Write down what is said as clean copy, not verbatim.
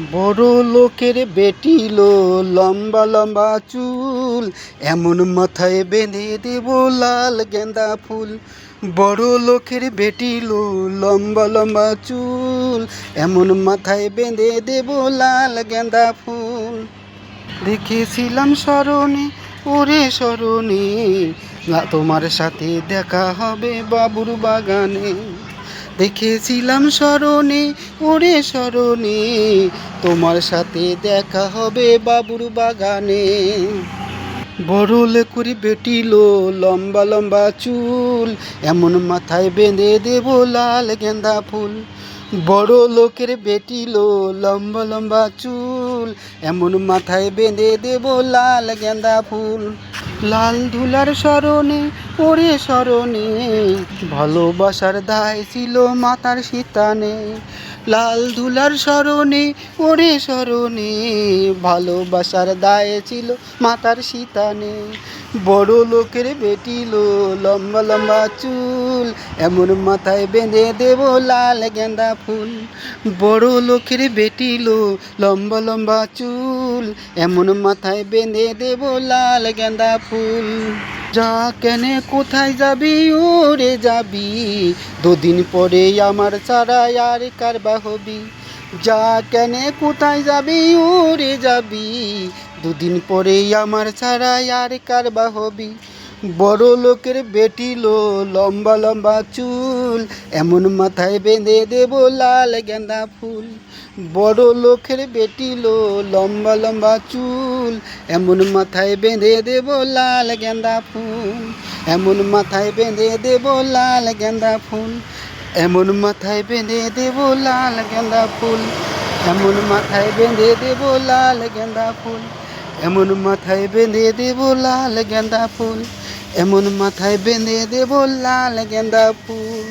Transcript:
বড় লোকের বেটি লো, লম্বা লম্বা চুল, এমন মাথায় বেঁধে দেব লাল গেঁদা ফুল। বড় লোকের বেটি লো, লম্বা লম্বা চুল, এমন মাথায় বেঁধে দেব লাল গেঁদা ফুল। দেখেছিলাম স্মরণে, ওরে স্মরণে, তোমার সাথে দেখা হবে বাবুর বাগানে। দেখেছিলাম স্মরণে, ওরে স্মরণে, তোমার সাথে দেখা হবে বাবুর বাগানে। বড় লোকের বেটি লো, লম্বা লম্বা চুল, এমন মাথায় বেঁধে দেব লাল গেঁদা ফুল। বড় লোকের বেটি লো, লম্বা লম্বা চুল, এমন মাথায় বেঁধে দেব লাল গেঁদা ফুল। লাল ধুলার স্মরণে, ওরে স্মরণে, ভালোবাসার দায় ছিল মাতার সিতানে। লাল ধুলার স্মরণে, ওরে স্মরণে, ভালোবাসার দায় ছিল মাতার সিতানে। বড় লোকের বেটি লো, লম্বা লম্বা চুল, এমন মাথায় বেঁধে দেব লাল গেঁদা ফুল। বড় লোকের বেটি লো, লম্বা লম্বা চুল, এমন মাথায় বেঁধে দেব লাল গেঁদা ফুল। যা কেনে কোথায় যাবি, ওরে যাবি, দুদিন পরে আমার ছাড়া আর কার বা হবি। যা কেনে কোথায় যাবি, ওরে যাবি, দুদিন পরে আমার ছাড়া আর কার বা হবি। বড় লোকের বেটি লো, লম্বা লম্বা চুল, এমন মাথায় বেঁধে দেব লাল গেঁদা ফুল। বড় লোকের বেটি লো, লম্বা লম্বা চুল, এমন মাথায় বেঁধে দেব লাল গেঁদা ফুল। এমন মাথায় বেঁধে দেব লাল গেঁদা ফুল। এমন মাথায় বেঁধে দেব লাল গেঁদা ফুল। এমন মাথায় বেঁধে দেব লাল গেঁদা ফুল। এমন মাথায় বেঁধে দেব লাল গেঁদা ফুল। এমন মাথায় বেঁধে দেব লাল গেঁদা ফুল।